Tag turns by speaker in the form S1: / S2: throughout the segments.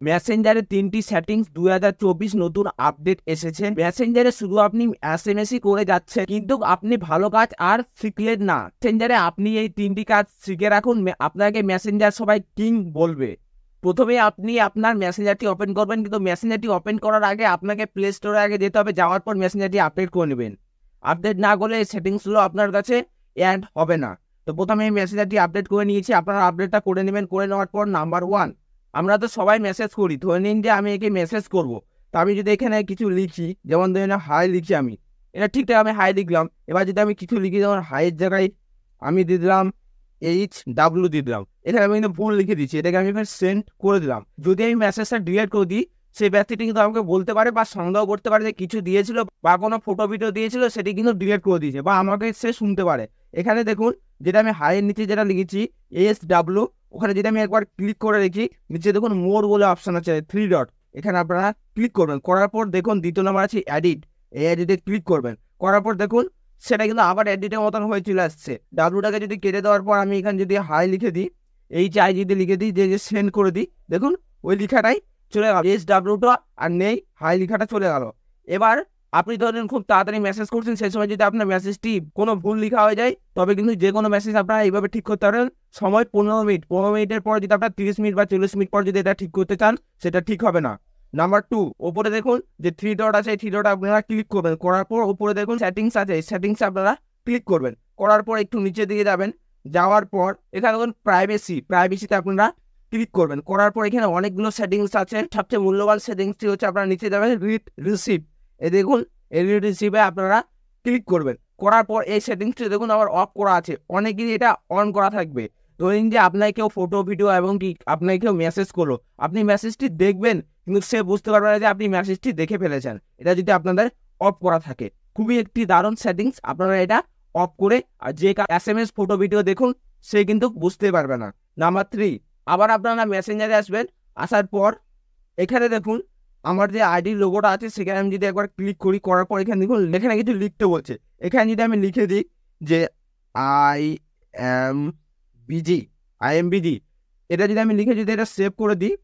S1: মেসেঞ্জারে 3টি সেটিংস 2024 নতুন আপডেট এসেছে। মেসেঞ্জারে শুধু আপনি এসএমএসই করে যাচ্ছেন, কিন্তু আপনি ভালো কাজ আর শিখলেন না। মেসেঞ্জারে আপনি এই 3টি কাজ শিখে রাখুন, আপনাকে মেসেঞ্জার সবাই কিং বলবে। প্রথমে আপনি আপনার মেসেঞ্জারটি ওপেন করবেন, কিন্তু মেসেঞ্জারটি ওপেন করার আগে আপনাকে প্লে স্টোরে আগে যেতে হবে। যাওয়ার পর মেসেঞ্জারটি আপডেট করে নেবেন। আপডেট না করলে এই সেটিংসগুলো আপনার কাছে অ্যাড হবে না। তো প্রথমে এই মেসেঞ্জারটি আপডেট করে নিয়েছি, আপনারা আপডেটটা করে নেবেন। করে নেওয়ার পর নাম্বার 1, আমরা তো সবাই মেসেজ করি। ধরে নিন যে আমি একে মেসেজ করব, তো আমি যদি এখানে কিছু লিখি, যেমন ধরে না হাই লিখি, আমি এটা ঠিকঠাক আমি হাই লিখলাম। এবার যদি আমি কিছু লিখি, যেমন হাইয়ের জায়গায় আমি দিয়ে দিলাম HW দিয়ে দিলাম, এখানে আমি কিন্তু ভুল লিখে দিচ্ছি, এটাকে আমি এখানে সেন্ড করে দিলাম। যদি আমি মেসেজটা ডিলিট করে দিই, সেই ব্যক্তিটি কিন্তু আমাকে বলতে পারে বা সন্দেহ করতে পারে যে কিছু দিয়েছিল বা কোনো ফটো ভিডিও দিয়েছিল, সেটি কিন্তু ডিলিট করে দিয়েছে, বা আমাকে সে শুনতে পারে। এখানে দেখুন, যেটা আমি হাইয়ের নিচে যেটা লিখেছি SW, ওখানে যদি আমি একবার ক্লিক করে রেখি, নিচে দেখুন মোর বলে অপশন আছে 3 ডট, এখানে আপনারা ক্লিক করবেন। করার পর দেখুন দ্বিতীয় নাম্বার আছে এডিট, এই এডিটে ক্লিক করবেন। করার পর দেখুন সেটা কিন্তু আবার এডিটের মতন হয়ে চলে আসছে। ডাব্লুটাকে যদি কেটে দেওয়ার পর আমি এখানে যদি হাই লিখে দিই, HI যদি লিখে দিই, যে সেন্ড করে দিই, দেখুন ওই লেখাটাই চলে গেল, SWটা আর নেই, হাই লেখাটা চলে গেল। এবার আপনি ধরেন খুব তাড়াতাড়ি মেসেজ করছেন, সেই সময় যদি আপনার মেসেজটি কোনো ভুল লেখা হয়ে যায়, তবে কিন্তু যে কোনো মেসেজ আপনারা এইভাবে ঠিক করতে পারেন। সময় 15 মিনিট, 15 মিনিটের পর যদি আপনার 30 মিনিট বা 40 মিনিট পর যদি এটা ঠিক করতে চান, সেটা ঠিক হবে না। নাম্বার 2, ওপরে দেখুন যে 3 ডট আছে, এই 3 ডট আপনারা ক্লিক করবেন। করার পর উপরে দেখুন সেটিংস আছে, এই সেটিংস আপনারা ক্লিক করবেন। করার পর একটু নিচের দিকে যাবেন, যাওয়ার পর এখানে দেখুন প্রাইভেসিতে আপনারা ক্লিক করবেন। করার পর এখানে অনেকগুলো সেটিংস আছে, সবচেয়ে মূল্যবান সেটিংসটি হচ্ছে আপনারা নিচে যাবেন রিড রিসিভ, এই দেখুন এই রিড রিসিভে আপনারা ক্লিক করবেন। করার পর এই সেটিংসটি দেখুন আবার অফ করা আছে, অনেকেরই এটা অন করা থাকবে। ধরুন যে আপনাকে কেউ ফটো ভিডিও এবং কি আপনাকে কেউ মেসেজ করলো, আপনি মেসেজটি দেখবেন কিন্তু সে বুঝতে পারবে না যে আপনি মেসেজটি দেখে ফেলেছেন, এটা যদি আপনাদের অফ করা থাকে। খুবই একটি দারুণ সেটিংস, আপনারা এটা অফ করে আর যে SMS ফটো ভিডিও দেখুন সে কিন্তু বুঝতে পারবে না। নাম্বার 3, আবার আপনারা মেসেঞ্জারে আসবেন। আসার পর এখানে দেখুন আমার যে আইডি লোগোটা আছে, সেখানে আমি যদি একবার ক্লিক করি, করার পর এখানে দেখুন এখানে কিছু লিখতে বলছে। এখানে যদি আমি লিখে দিই যে আই এম বিজি, এটা যদি আমি লিখে যদি এটা সেভ করে দিই,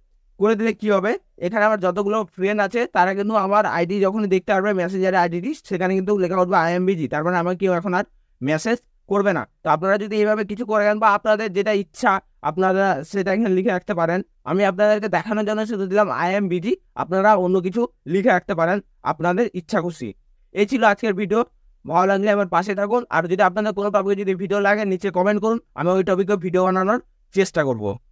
S1: করে দিলে কি হবে, এখানে আমার যতগুলো ফ্রেন্ড আছে তারা কিন্তু আমার আইডি যখন দেখতে পারবে, মেসেঞ্জারের আইডিটি, সেখানে কিন্তু লেখা উঠবে IMBG, তার মানে আমার কেউ এখন আর মেসেজ করবে না। তো আপনারা যদি এইভাবে কিছু করে বা আপনাদের যেটা ইচ্ছা আপনারা সেটা এখানে লিখে রাখতে পারেন। আমি আপনাদেরকে দেখানোর জন্য শুধু দিলাম IMBG, আপনারা অন্য কিছু লিখে রাখতে পারেন আপনাদের ইচ্ছা খুশি। এই ছিল আজকের ভিডিও। ভালো লাগলে আমার পাশে থাকুন, আর যদি আপনাদের কোনো টপিকে যদি ভিডিও লাগে নিচে কমেন্ট করুন, আমি ওই টপিকে ভিডিও বানানোর চেষ্টা করব।